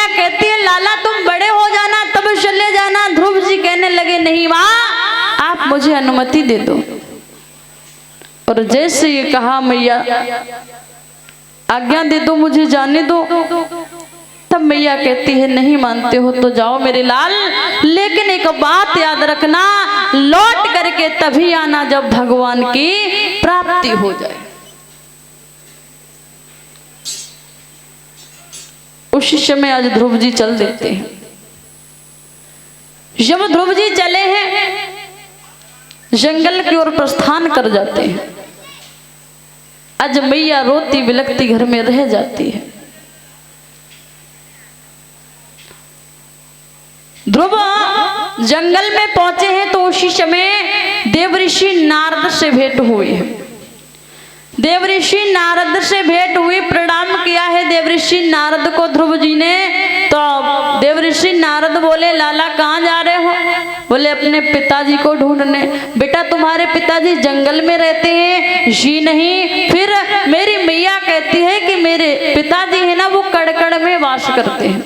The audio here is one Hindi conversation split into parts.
मैया कहती है लाला तुम बड़े हो जाना तब चले जाना। ध्रुव जी कहने लगे नहीं माँ, आप मुझे अनुमति दे दो। और जैसे ये कहा मैया आज्ञा दे दो, मुझे जाने दो, तब मैया कहती है नहीं मानते हो तो जाओ मेरे लाल, लेकिन एक बात याद रखना, लौट करके तभी आना जब भगवान की प्राप्ति हो जाए। उसी समय आज ध्रुव जी चल देते हैं। जब ध्रुव जी चले हैं, जंगल की ओर प्रस्थान कर जाते हैं। आज मैया रोती बिलखती घर में रह जाती है। ध्रुव जंगल में पहुंचे हैं तो उसी समय देवऋषि नारद से भेंट हुई है। देवऋषि नारद से भेंट हुई, प्रणाम किया है देवऋषि नारद को ध्रुव जी ने। तो देवऋषि नारद बोले लाला कहाँ जा रहे हो? बोले अपने पिताजी को ढूंढने। बेटा तुम्हारे पिताजी जंगल में रहते हैं? जी नहीं। फिर मेरी मैया कहती है कि मेरे पिताजी है ना वो कड़कड़ में वास करते हैं।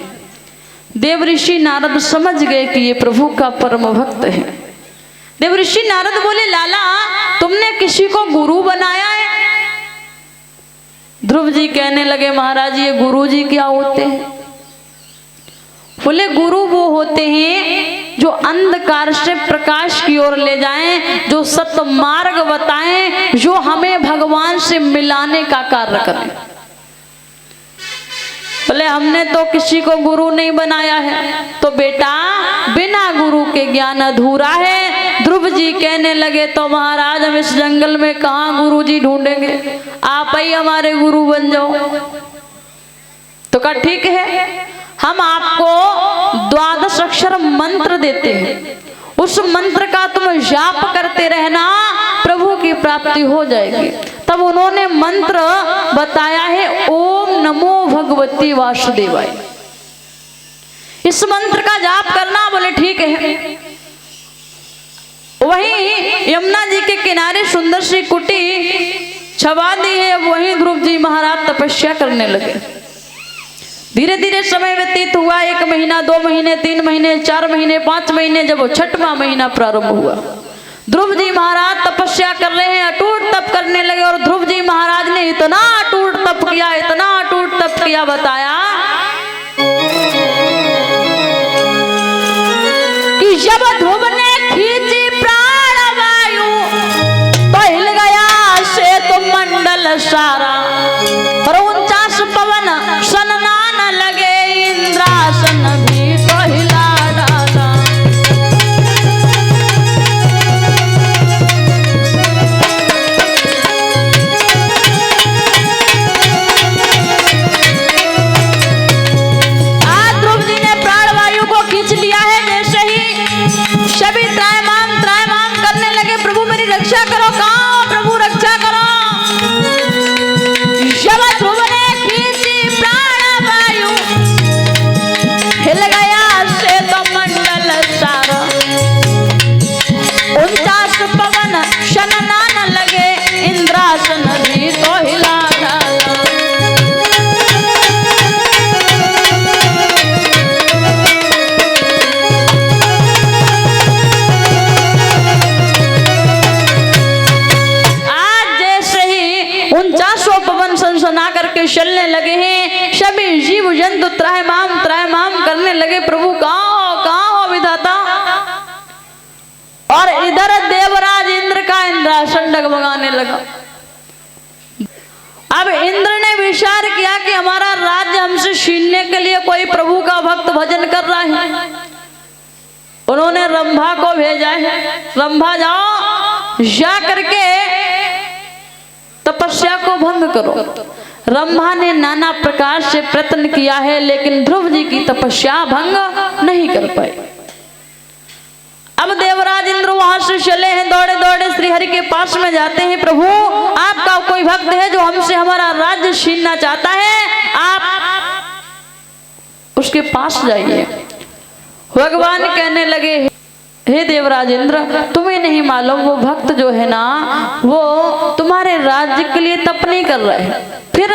देवऋषि नारद समझ गए कि ये प्रभु का परम भक्त है। देवऋषि नारद बोले लाला तुमने किसी को गुरु बनाया है? ध्रुव जी कहने लगे महाराज ये गुरु जी क्या होते हैं? बोले गुरु वो होते हैं जो अंधकार से प्रकाश की ओर ले जाएं, जो सत्य मार्ग बताएं, जो हमें भगवान से मिलाने का कार्य करें। बोले हमने तो किसी को गुरु नहीं बनाया है। तो बेटा बिना गुरु के ज्ञान अधूरा है। ध्रुव जी कहने लगे तो महाराज हम इस जंगल में कहाँ गुरु जी ढूंढेंगे, आप ही हमारे गुरु बन जाओ। तो कहा ठीक है, हम आपको 12 अक्षर मंत्र देते हैं, उस मंत्र का तुम जाप करते रहना, प्रभु की प्राप्ति हो जाएगी। तब उन्होंने मंत्र बताया है ओम नमो भगवती वासुदेवाय। इस मंत्र का जाप करना। बोले ठीक है। वहीं यमुना जी के किनारे सुंदर सी कुटी छवा दी है, वहीं ध्रुव जी महाराज तपस्या करने लगे। धीरे धीरे समय व्यतीत हुआ, 1 महीना, 2 महीने, 3 महीने, 4 महीने, 5 महीने, जब वो 6वां महीना प्रारंभ हुआ, ध्रुव जी महाराज तपस्या कर रहे हैं, अटूट तप करने लगे। और ध्रुव जी महाराज ने इतना अटूट तप किया, इतना अटूट तप किया, बताया कि जब ध्रुव ने खींची प्राण वायु तो हिल गया से तो मंडल सारा, और 49 पवन सननान लगे, इंद्रासन भी तो हिला डाला। आज ध्रुव जी ने प्राण वायु को खींच लिया है। जैसे ही सभी त्रायमाम करने लगे, प्रभु मेरी रक्षा करो, कहाँ प्रभु रक्षा करो। जब ध्रुव ने खींची प्राण वायु हिल गया से तो मंडल सारा, 49 पवन शननान लगे, इंद्रासन भी तो हिला डाला। आज जैसे ही 49 पवन सनसना करके चलने लगे हैं, सभी जीव जंतु त्रायमाम करने लगे, प्रभु कहाँ हो विधाता। और इधर देवराज इंद्र का इंद्रासन डगमगाने लगा। अब इंद्र ने विचार किया कि हमारा राज्य हमसे छीनने के लिए कोई प्रभु का भक्त भजन कर रहा है। उन्होंने रंभा को भेजा है, रंभा जाओ जा करके तपस्या को भंग करो। रंभा ने नाना प्रकार से प्रयत्न किया है, लेकिन ध्रुव जी की तपस्या भंग नहीं कर पाए। अब देवराज इंद्र वहां से चले हैं, दौड़े दौड़े श्री हरि के पास में जाते हैं। प्रभु आपका कोई भक्त है जो हमसे हमारा राज्य छीनना चाहता है, आप उसके पास जाइए। भगवान कहने लगे हे देवराज इंद्र, तुम्हें नहीं मालूम वो भक्त जो है ना वो तुम्हारे राज्य के लिए तप नहीं कर रहा है, फिर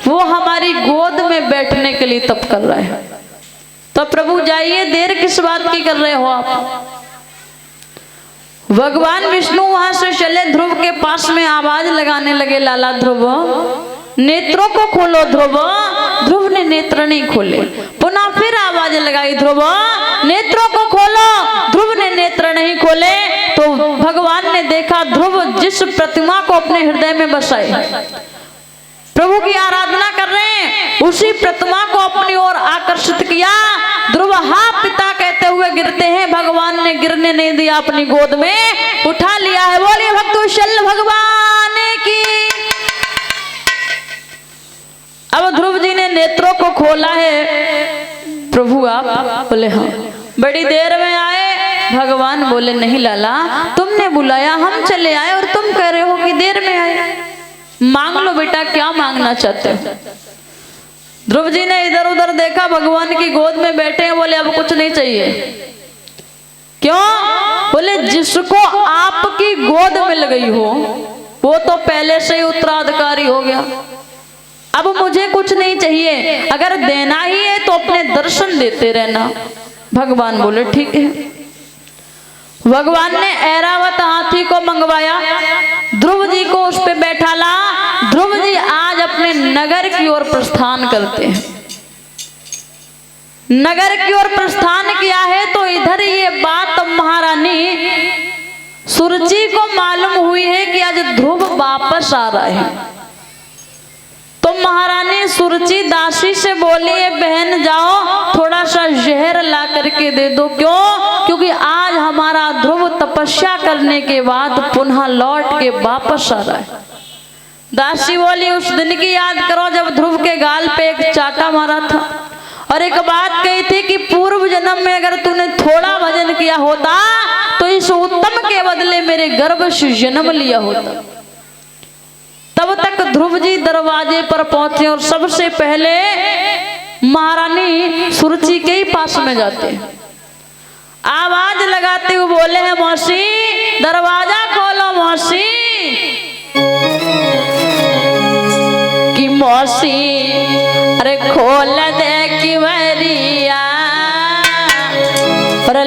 वो हमारी गोद में बैठने के लिए तप कर रहे हैं। तो प्रभु जाइए, देर किस बात की कर रहे हो आप। भगवान विष्णु वहां से चले, ध्रुव के पास में आवाज लगाने लगे, लाला ध्रुव नेत्रों को खोलो। ध्रुव ने नेत्र नहीं खोले। पुनः फिर आवाज लगाई, ध्रुव नेत्रों को खोलो। ध्रुव ने नेत्र नहीं खोले। तो भगवान ने देखा ध्रुव जिस प्रतिमा को अपने हृदय में बसाए, प्रभु की आराधना कर रहे हैं, उसी प्रतिमा को अपनी ओर आकर्षित किया। ध्रुव हाँ पिता कहते हुए गिरते हैं, भगवान ने गिरने नहीं दिया, अपनी गोद में उठा लिया है। बोलिए भक्तवत्सल भगवान की। अब ध्रुव जी ने नेत्रों को खोला है। प्रभु आप बोले हाँ। बड़ी देर में आए। भगवान बोले नहीं लाला, तुमने बुलाया, हम चले आए और तुम कह रहे हो कि देर में आए। मांग लो बेटा, क्या मांगना चाहते हो। ध्रुव जी ने इधर उधर देखा, भगवान की गोद में बैठे हैं। बोले अब कुछ नहीं चाहिए। क्यों? बोले जिसको आपकी गोद मिल गई हो वो तो पहले से ही उत्तराधिकारी हो गया, अब मुझे कुछ नहीं चाहिए। अगर देना ही है तो अपने दर्शन देते रहना। भगवान बोले ठीक है। भगवान ने ऐरावत हाथी को मंगवाया, ध्रुव जी को उस पे बैठाला। ध्रुव जी आज अपने नगर की ओर प्रस्थान करते हैं। नगर की ओर प्रस्थान किया है तो इधर ये बात महारानी सुरुचि को मालूम हुई है कि आज ध्रुव वापस आ रहा है। तो महारानी सुरुचि दासी से बोली है, बहन जाओ थोड़ा सा जहर ला करके दे दो। क्यों? क्योंकि आज हमारा ध्रुव तपस्या करने के बाद पुनः लौट के वापस आ रहा है। दासी बोली उस दिन की याद करो जब ध्रुव के गाल पे एक चाटा मारा था, और एक बात कही थी कि पूर्व जन्म में अगर तूने थोड़ा भजन किया होता तो इस उत्तम के बदले मेरे गर्भ से जन्म लिया होता। तब तक ध्रुव जी दरवाजे पर पहुंचे और सबसे पहले महारानी सुरुचि के ही पास में जाते हैं। आवाज लगाते हुए बोले हैं, मौसी दरवाजा खोलो मौसी। कि मौसी अरे खोल दे कि वरिया और